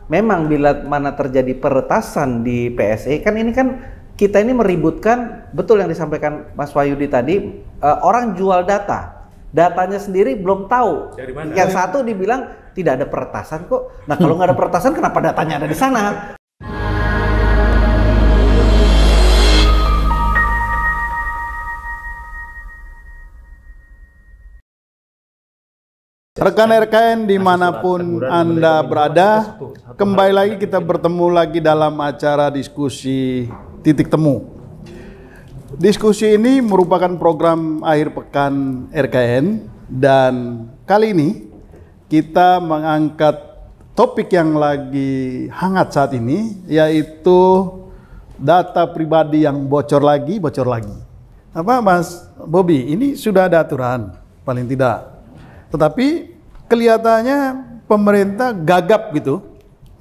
memang bila mana terjadi peretasan di PSE, kan ini kan kita ini meributkan, betul yang disampaikan Mas Wahyudi tadi, orang jual data, datanya sendiri belum tahu. Dari mana? Yang satu dibilang tidak ada peretasan kok. Nah kalau nggak ada peretasan, kenapa datanya ada di sana? Rekan RKN dimanapun Anda berada, kembali lagi kita bertemu lagi dalam acara diskusi titik temu. Diskusi ini merupakan program akhir pekan RKN dan kali ini kita mengangkat topik yang lagi hangat saat ini, yaitu data pribadi yang bocor lagi. Apa Mas Bobi, ini sudah ada aturan paling tidak. Tetapi kelihatannya pemerintah gagap gitu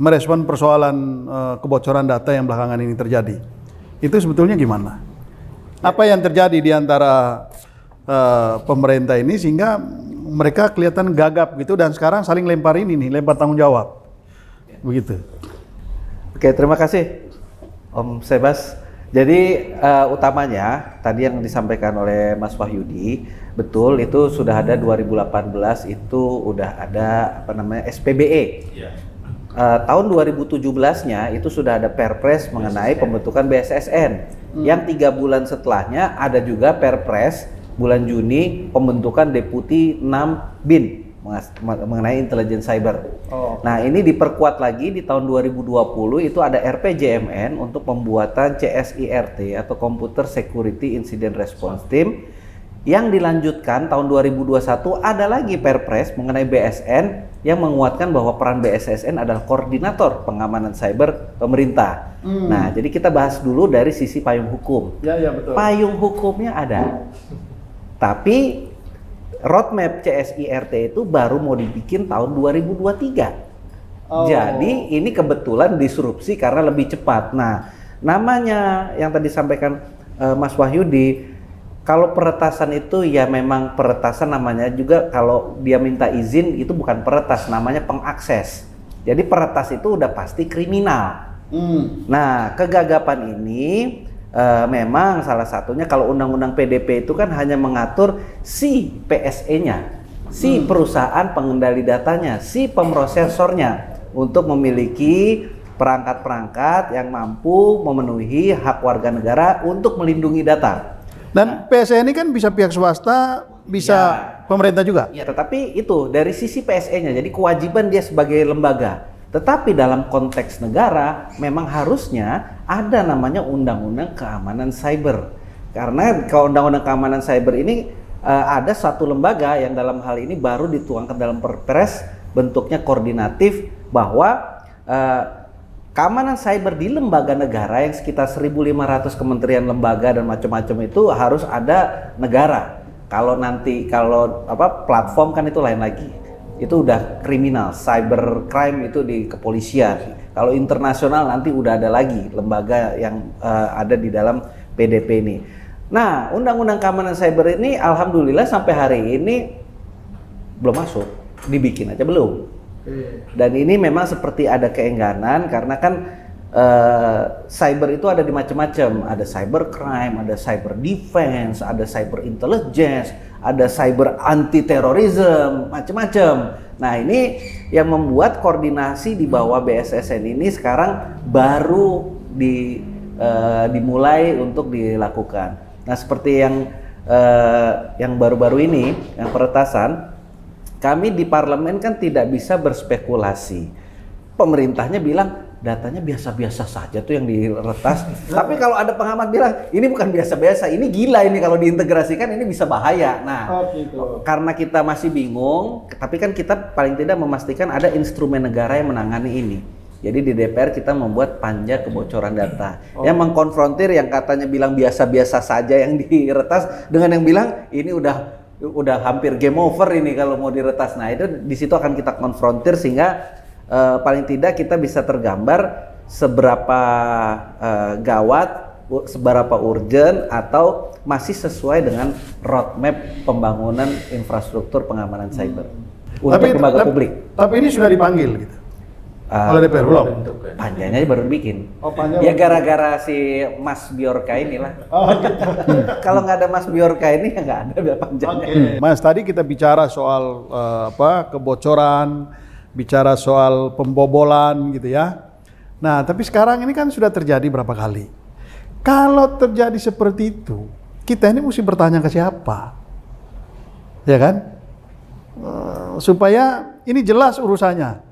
merespon persoalan kebocoran data yang belakangan ini terjadi. Itu sebetulnya gimana? Apa yang terjadi di antara pemerintah ini sehingga mereka kelihatan gagap gitu dan sekarang saling lempar tanggung jawab. Begitu. Oke, terima kasih Om Sebas. Jadi utamanya tadi yang disampaikan oleh Mas Wahyudi, betul itu sudah ada 2018 itu udah ada SPBE. Tahun 2017-nya itu sudah ada Perpres mengenai pembentukan BSSN. Yang 3 bulan setelahnya ada juga Perpres bulan Juni pembentukan Deputi 6 BIN mengenai intelijen cyber. Nah ini diperkuat lagi di tahun 2020 itu ada RPJMN untuk pembuatan CSIRT atau Computer Security Incident Response Team. Yang dilanjutkan tahun 2021 ada lagi Perpres mengenai BSN yang menguatkan bahwa peran BSSN adalah koordinator pengamanan cyber pemerintah. Nah jadi kita bahas dulu dari sisi payung hukum. Ya betul. Payung hukumnya ada, tapi roadmap CSIRT itu baru mau dibikin tahun 2023. Jadi ini kebetulan disrupsi karena lebih cepat. Nah, namanya yang tadi sampaikan Mas Wahyudi, kalau peretasan itu ya memang peretasan namanya juga kalau dia minta izin itu bukan peretas, namanya pengakses. Jadi peretas itu udah pasti kriminal. Nah, kegagapan ini memang salah satunya kalau undang-undang PDP itu kan hanya mengatur si PSE-nya, si perusahaan pengendali datanya, si pemrosesornya untuk memiliki perangkat-perangkat yang mampu memenuhi hak warga negara untuk melindungi data. Dan PSE ini kan bisa pihak swasta, bisa pemerintah juga. Ya, tetapi itu dari sisi PSE-nya, jadi kewajiban dia sebagai lembaga. Tetapi dalam konteks negara memang harusnya ada namanya Undang-Undang Keamanan Cyber. Karena kalau Undang-Undang Keamanan Cyber ini ada satu lembaga yang dalam hal ini baru dituangkan dalam Perpres bentuknya koordinatif bahwa keamanan cyber di lembaga negara yang sekitar 1.500 kementerian lembaga dan macam-macam itu harus ada negara. Kalau platform kan itu lain lagi. Itu udah kriminal, cyber crime itu di kepolisian. Kalau internasional nanti udah ada lagi lembaga yang ada di dalam PDP ini. Nah, Undang-Undang Keamanan Cyber ini alhamdulillah sampai hari ini belum masuk, dibikin aja belum. Dan ini memang seperti ada keengganan karena kan cyber itu ada di macam-macam, ada cyber crime, ada cyber defense, ada cyber intelligence, ada cyber anti terorisme, macam-macam. Nah ini yang membuat koordinasi di bawah BSSN ini sekarang baru dimulai untuk dilakukan. Nah seperti yang baru-baru ini, yang peretasan, kami di parlemen kan tidak bisa berspekulasi. Pemerintahnya bilang datanya biasa-biasa saja tuh yang diretas. Tapi kalau ada pengamat bilang ini bukan biasa-biasa, ini gila ini kalau diintegrasikan ini bisa bahaya. Nah, karena kita masih bingung, tapi kan kita paling tidak memastikan ada instrumen negara yang menangani ini. Jadi di DPR kita membuat panja kebocoran data yang mengkonfrontir yang katanya bilang biasa-biasa saja yang diretas dengan yang bilang ini udah hampir game over ini kalau mau diretas. Nah, itu di situ akan kita konfrontir sehingga paling tidak kita bisa tergambar seberapa gawat, seberapa urgent atau masih sesuai dengan roadmap pembangunan infrastruktur pengamanan cyber untuk lembaga publik. Tapi ini sudah dipanggil gitu. Oleh DPR belum? Panjanya baru bikin. Oh, panja Ya baru. gara-gara si Mas Biorka inilah. Kalau nggak ada Mas Biorka ini ya nggak ada panjanya. Mas, tadi kita bicara soal kebocoran, bicara soal pembobolan gitu ya. Nah, tapi sekarang ini kan sudah terjadi berapa kali. Kalau terjadi seperti itu, kita ini mesti bertanya ke siapa? Ya kan? Supaya ini jelas urusannya.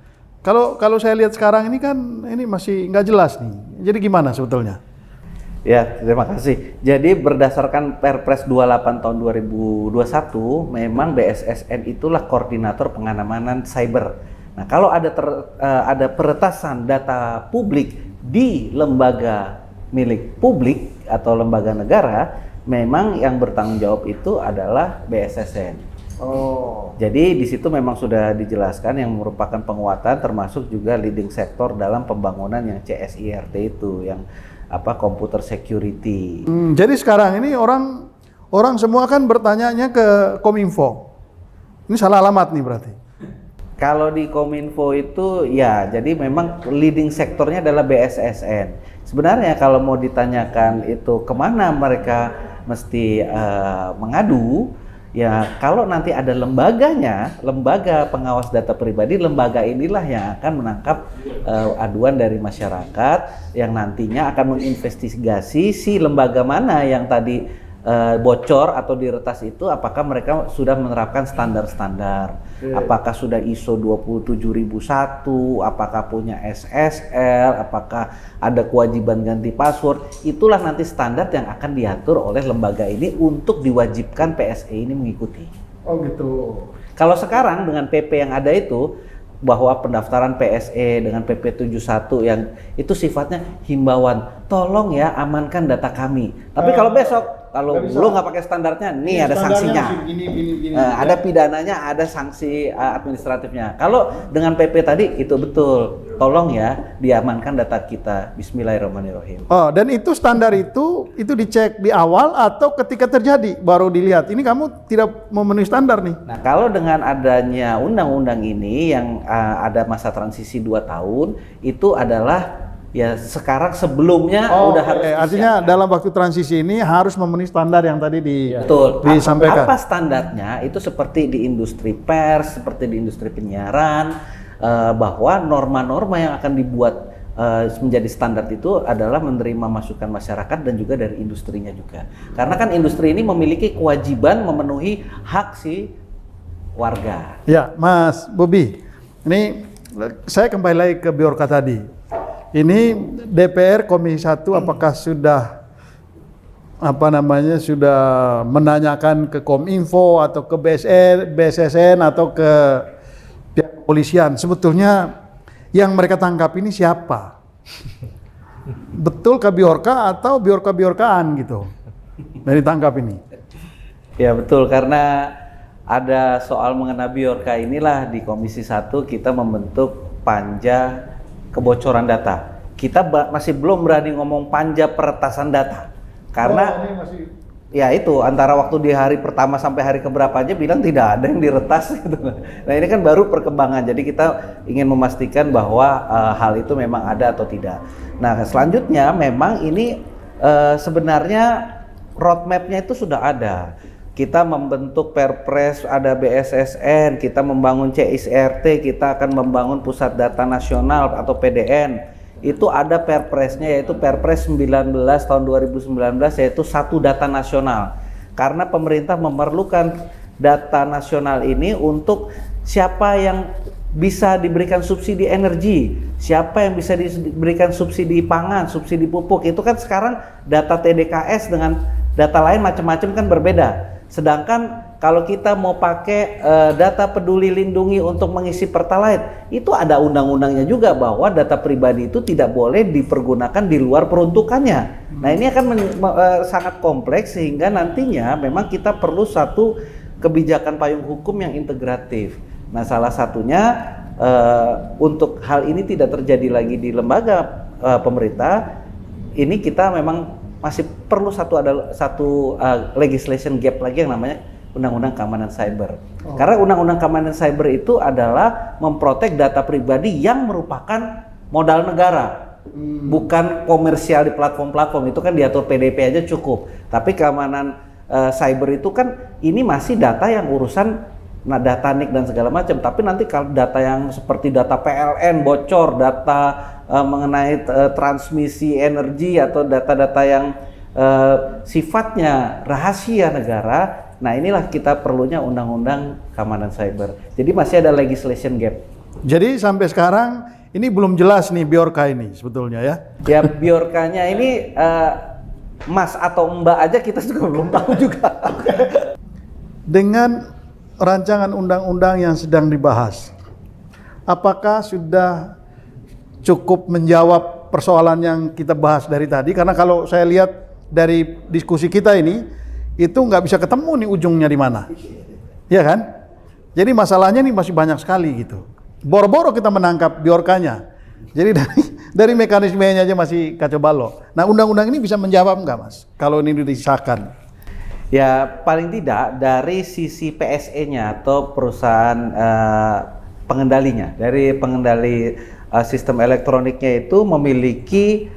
Kalau saya lihat sekarang ini kan ini masih nggak jelas nih. Jadi gimana sebetulnya? Ya, terima kasih. Jadi berdasarkan Perpres 28 tahun 2021, memang BSSN itulah koordinator pengamanan cyber. Nah, kalau ada peretasan data publik di lembaga milik publik atau lembaga negara, memang yang bertanggung jawab itu adalah BSSN. Oh. Jadi di situ memang sudah dijelaskan yang merupakan penguatan termasuk juga leading sektor dalam pembangunan yang CSIRT itu yang computer security. Jadi sekarang ini orang semua kan bertanyanya ke Kominfo. Ini salah alamat nih berarti. Kalau di Kominfo itu ya, jadi memang leading sektornya adalah BSSN. Sebenarnya kalau mau ditanyakan itu kemana mereka mesti mengadu, ya kalau nanti ada lembaganya, lembaga pengawas data pribadi, lembaga inilah yang akan menangkap aduan dari masyarakat yang nantinya akan menginvestigasi si lembaga mana yang tadi bocor atau diretas itu, apakah mereka sudah menerapkan standar-standar, apakah sudah ISO 27001, apakah punya SSL, apakah ada kewajiban ganti password. Itulah nanti standar yang akan diatur oleh lembaga ini untuk diwajibkan PSE ini mengikuti. Oh gitu. Kalau sekarang dengan PP yang ada itu, bahwa pendaftaran PSE dengan PP 71 yang itu sifatnya himbauan, tolong ya amankan data kami. Tapi kalau besok kalau lu nggak pakai standarnya, nih ada sanksinya. Ada pidananya, ada sanksi administratifnya. Kalau dengan PP tadi itu betul, tolong ya diamankan data kita. Bismillahirrahmanirrahim. Oh, dan itu standar itu dicek di awal atau ketika terjadi baru dilihat. Ini kamu tidak memenuhi standar nih. Nah, kalau dengan adanya undang-undang ini yang ada masa transisi 2 tahun, itu adalah ya sekarang sebelumnya udah harus artinya dalam waktu transisi ini harus memenuhi standar yang tadi betul disampaikan. Apa standarnya itu seperti di industri pers, seperti di industri penyiaran, bahwa norma-norma yang akan dibuat menjadi standar itu adalah menerima masukan masyarakat dan juga dari industrinya juga. Karena kan industri ini memiliki kewajiban memenuhi hak si warga. Ya, Mas Bobi, ini saya kembali lagi ke Biorka tadi. Ini DPR Komisi 1 apakah sudah sudah menanyakan ke Kominfo atau ke BSSN atau ke pihak kepolisian sebetulnya yang mereka tangkap ini siapa? Betul ke Biorka atau Biorka-Biorkaan gitu? Dari tangkap ini. Ya betul, karena ada soal mengenai Biorka inilah di Komisi 1 kita membentuk panja kebocoran data. Kita masih belum berani ngomong panja peretasan data. Karena ya itu antara waktu di hari pertama sampai hari keberapa aja bilang tidak ada yang diretas gitu. Nah, ini kan baru perkembangan. Jadi kita ingin memastikan bahwa hal itu memang ada atau tidak. Nah, selanjutnya memang ini sebenarnya roadmap-nya itu sudah ada. Kita membentuk Perpres, ada BSSN, kita membangun CSIRT, kita akan membangun Pusat Data Nasional atau PDN. Itu ada Perpresnya, yaitu Perpres 19 tahun 2019, yaitu satu data nasional. Karena pemerintah memerlukan data nasional ini untuk siapa yang bisa diberikan subsidi energi, siapa yang bisa diberikan subsidi pangan, subsidi pupuk. Itu kan sekarang data TDKS dengan data lain macam-macam kan berbeda. Sedangkan kalau kita mau pakai data peduli lindungi untuk mengisi Pertalite, itu ada undang-undangnya juga bahwa data pribadi itu tidak boleh dipergunakan di luar peruntukannya. Nah, ini akan sangat kompleks sehingga nantinya memang kita perlu satu kebijakan payung hukum yang integratif. Nah, salah satunya untuk hal ini tidak terjadi lagi di lembaga pemerintah, ini kita memang masih perlu satu legislation gap lagi yang namanya Undang-Undang Keamanan Cyber. Karena Undang-Undang Keamanan Cyber itu adalah memprotek data pribadi yang merupakan modal negara. Bukan komersial di platform-platform, itu kan diatur PDP aja cukup. Tapi keamanan cyber itu kan ini masih data yang urusan data NIK dan segala macam. Tapi nanti kalau data yang seperti data PLN bocor, data mengenai transmisi energi atau data-data yang sifatnya rahasia negara, nah inilah kita perlunya undang-undang keamanan cyber. Jadi masih ada legislation gap. Jadi sampai sekarang ini belum jelas nih Bjorka ini sebetulnya ya. Ya Bjorkanya ini Mas atau Mbak aja kita juga belum tahu juga. Dengan rancangan undang-undang yang sedang dibahas, apakah sudah cukup menjawab persoalan yang kita bahas dari tadi? Karena kalau saya lihat dari diskusi kita ini, itu nggak bisa ketemu nih ujungnya di mana, ya kan? Jadi masalahnya nih masih banyak sekali gitu. Boro-boro kita menangkap Bjorkanya. Jadi dari mekanismenya aja masih kacau balau. Nah undang-undang ini bisa menjawab nggak Mas? Kalau ini disahkan? Ya paling tidak dari sisi PSE-nya atau perusahaan pengendalinya, dari pengendali sistem elektroniknya itu memiliki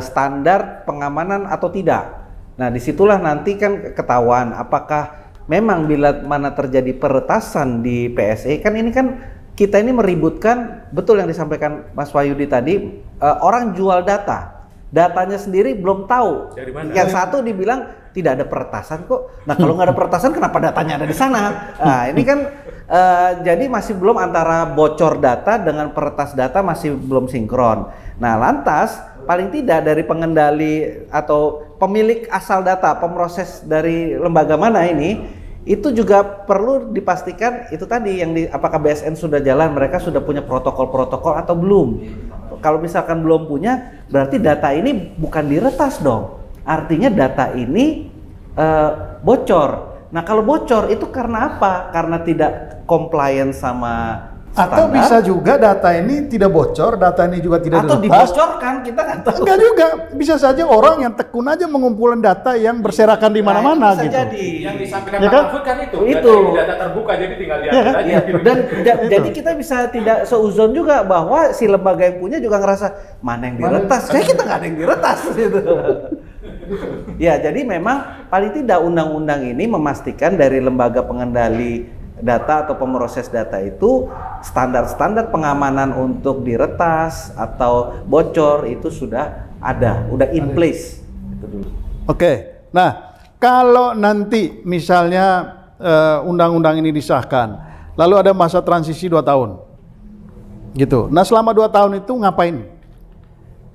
standar pengamanan atau tidak. Nah disitulah nanti kan ketahuan apakah memang bila mana terjadi peretasan di PSE, kan ini kan kita ini meributkan, betul yang disampaikan Mas Wahyudi tadi, orang jual datanya sendiri belum tahu. Dari mana? Yang satu dibilang tidak ada peretasan kok. Nah kalau nggak ada peretasan kenapa datanya ada di sana? Nah ini kan jadi masih belum, antara bocor data dengan peretas data masih belum sinkron. Nah lantas paling tidak dari pengendali atau pemilik asal data, pemroses dari lembaga mana ini, itu juga perlu dipastikan itu tadi yang apakah BSN sudah jalan, mereka sudah punya protokol-protokol atau belum. Kalau misalkan belum punya, berarti data ini bukan diretas dong. Artinya data ini bocor. Nah kalau bocor itu karena apa? Karena tidak compliant sama standar. Atau bisa juga data ini tidak bocor, data ini juga tidak atau diretas. Dibocorkan, kita nggak tahu. Enggak juga, bisa saja orang yang tekun aja mengumpulkan data yang berserakan di mana-mana gitu. Jadi. Yang disampaikan Ya Pak kan? Mahfud kan itu data terbuka, jadi tinggal diambil kan? aja. Ya, dan jadi kita bisa tidak seuzon juga bahwa si lembaga yang punya juga ngerasa mana yang diretas, kayak kita nggak ada yang diretas gitu. Ya jadi memang paling tidak undang-undang ini memastikan dari lembaga pengendali data atau pemroses data itu standar-standar pengamanan untuk diretas atau bocor itu sudah ada, udah in place. Itu dulu. Oke, nah kalau nanti misalnya undang-undang ini disahkan, lalu ada masa transisi 2 tahun, gitu. Nah selama 2 tahun itu ngapain?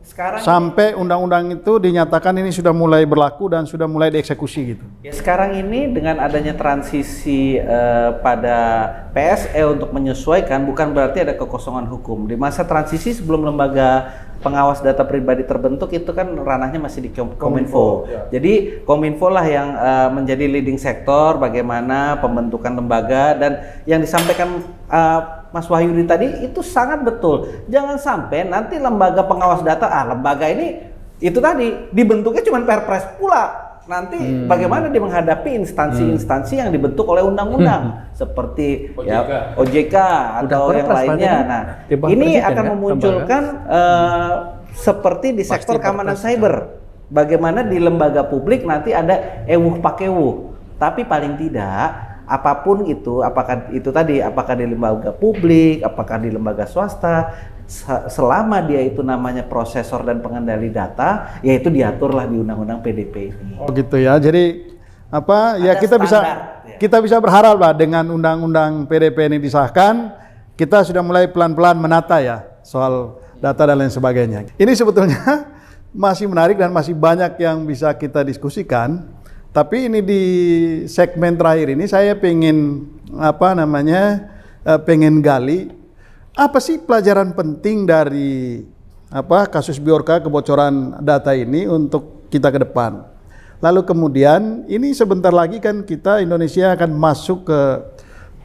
Sekarang sampai undang-undang itu dinyatakan ini sudah mulai berlaku dan sudah mulai dieksekusi gitu. Ya sekarang ini dengan adanya transisi pada PSE untuk menyesuaikan, bukan berarti ada kekosongan hukum. Di masa transisi sebelum lembaga pengawas data pribadi terbentuk itu kan ranahnya masih di Kominfo. Ya. Jadi Kominfo lah yang menjadi leading sektor bagaimana pembentukan lembaga, dan yang disampaikan Mas Wahyudi tadi itu sangat betul. Jangan sampai nanti lembaga pengawas data, lembaga ini itu tadi dibentuknya cuma perpres pula. Nanti bagaimana dia menghadapi instansi-instansi yang dibentuk oleh undang-undang seperti OJK, ya, OJK atau yang lainnya. Nah, ini akan memunculkan seperti di sektor keamanan cyber. Bagaimana di lembaga publik nanti ada ewuh pakewuh. Tapi paling tidak apapun itu, apakah itu tadi, apakah di lembaga publik, apakah di lembaga swasta, selama dia itu namanya prosesor dan pengendali data, yaitu diaturlah di undang-undang PDP ini. Oh gitu ya. Jadi apa ya, ada kita standar, kita bisa berharap lah dengan undang-undang PDP ini disahkan, kita sudah mulai pelan-pelan menata ya soal data dan lain sebagainya. Ini sebetulnya masih menarik dan masih banyak yang bisa kita diskusikan. Tapi ini di segmen terakhir ini saya pengen pengen gali apa sih pelajaran penting dari kasus Bjorka, kebocoran data ini untuk kita ke depan. Lalu kemudian ini sebentar lagi kan kita Indonesia akan masuk ke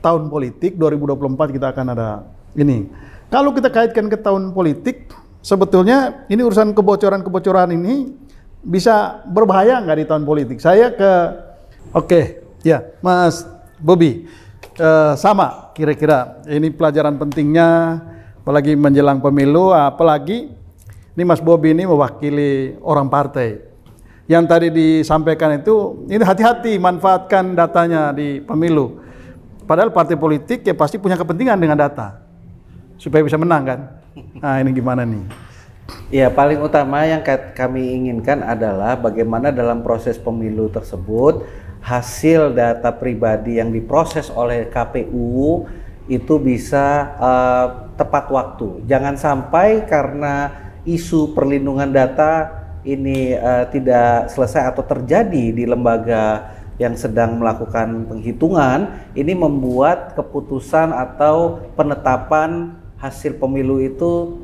tahun politik, 2024 kita akan ada ini. Kalau kita kaitkan ke tahun politik, sebetulnya ini urusan kebocoran-kebocoran ini bisa berbahaya nggak di tahun politik? Saya Mas Bobby, sama kira-kira ini pelajaran pentingnya, apalagi menjelang pemilu, apalagi ini Mas Bobby ini mewakili orang partai. Yang tadi disampaikan itu, ini hati-hati manfaatkan datanya di pemilu. Padahal partai politik ya pasti punya kepentingan dengan data supaya bisa menang kan. Nah ini gimana nih? Ya, paling utama yang kami inginkan adalah bagaimana dalam proses pemilu tersebut hasil data pribadi yang diproses oleh KPU itu bisa tepat waktu. Jangan sampai karena isu perlindungan data ini tidak selesai atau terjadi di lembaga yang sedang melakukan penghitungan, ini membuat keputusan atau penetapan hasil pemilu itu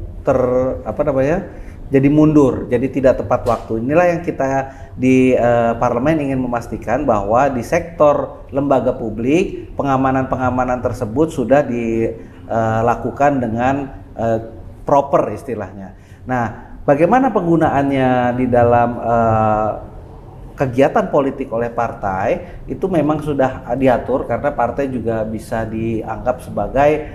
jadi mundur, jadi tidak tepat waktu. Inilah yang kita di parlemen ingin memastikan bahwa di sektor lembaga publik pengamanan tersebut sudah dilakukan dengan proper istilahnya. Nah, bagaimana penggunaannya di dalam kegiatan politik oleh partai itu memang sudah diatur karena partai juga bisa dianggap sebagai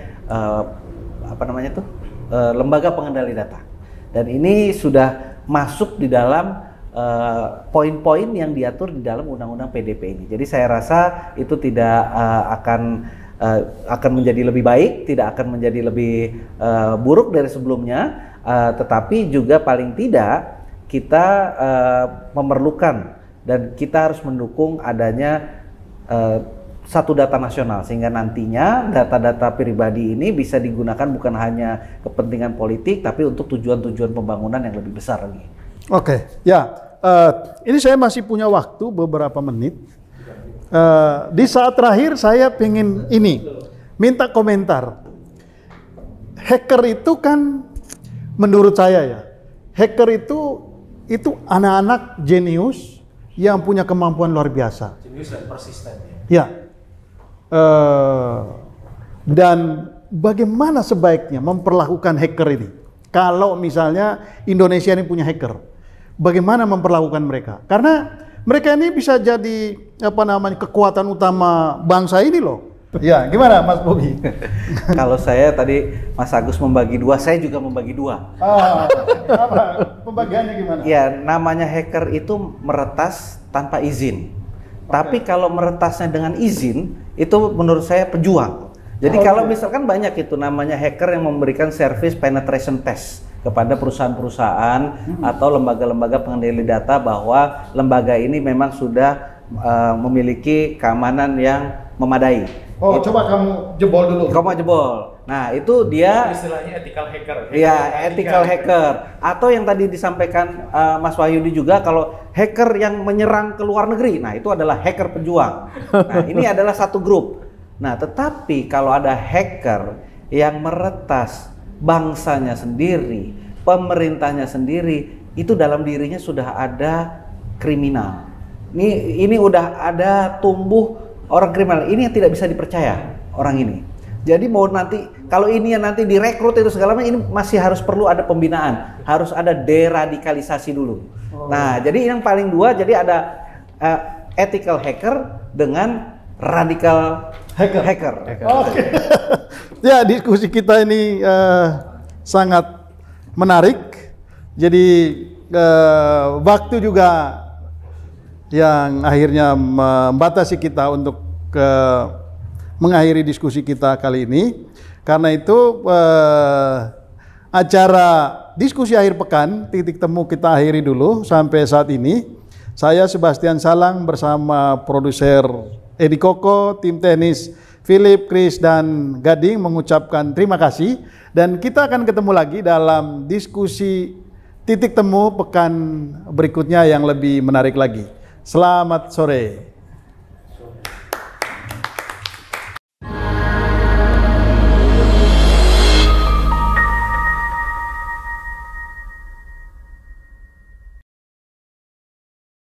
lembaga pengendali data, dan ini sudah masuk di dalam poin-poin yang diatur di dalam undang-undang PDP ini. Jadi saya rasa itu tidak akan menjadi lebih baik, tidak akan menjadi lebih buruk dari sebelumnya, tetapi juga paling tidak kita memerlukan dan kita harus mendukung adanya satu data nasional, sehingga nantinya data-data pribadi ini bisa digunakan bukan hanya kepentingan politik tapi untuk tujuan-tujuan pembangunan yang lebih besar lagi. Oke, ya ini saya masih punya waktu beberapa menit. Di saat terakhir saya pengen minta komentar. Hacker itu kan menurut saya ya, hacker itu anak-anak jenius yang punya kemampuan luar biasa. Jenius dan persisten. Ya. Dan bagaimana sebaiknya memperlakukan hacker ini? Kalau misalnya Indonesia ini punya hacker, bagaimana memperlakukan mereka? Karena mereka ini bisa jadi kekuatan utama bangsa ini loh. Ya, gimana Mas Bobby? Kalau saya tadi Mas Agus membagi dua, saya juga membagi dua. Apa? Pembagiannya gimana? Ya, namanya hacker itu meretas tanpa izin. Tapi kalau meretasnya dengan izin, itu menurut saya pejuang. Jadi kalau misalkan banyak itu namanya hacker yang memberikan service penetration test kepada perusahaan-perusahaan atau lembaga-lembaga pengendali data bahwa lembaga ini memang sudah memiliki keamanan yang memadai. Coba kamu jebol dulu. Kamu jebol. Nah, itu dia istilahnya ethical hacker. Iya, ethical hacker. Atau yang tadi disampaikan Mas Wahyudi juga, kalau hacker yang menyerang ke luar negeri, nah itu adalah hacker pejuang. Nah, ini adalah satu grup. Nah, tetapi kalau ada hacker yang meretas bangsanya sendiri, pemerintahnya sendiri, itu dalam dirinya sudah ada kriminal. Ini udah ada tumbuh orang kriminal. Ini yang tidak bisa dipercaya orang ini. Jadi mau nanti kalau ini yang nanti direkrut itu segala macam, ini masih harus perlu ada pembinaan, harus ada deradikalisasi dulu. Nah, jadi yang paling dua, jadi ada ethical hacker dengan radikal hacker. Oke. Ya, diskusi kita ini sangat menarik. Jadi waktu juga yang akhirnya membatasi kita untuk mengakhiri diskusi kita kali ini. Karena itu acara diskusi akhir pekan titik temu kita akhiri dulu sampai saat ini. Saya Sebastian Salang bersama produser Edi Koko, tim teknis Philip, Chris, dan Gading mengucapkan terima kasih. Dan kita akan ketemu lagi dalam diskusi titik temu pekan berikutnya yang lebih menarik lagi. Selamat sore.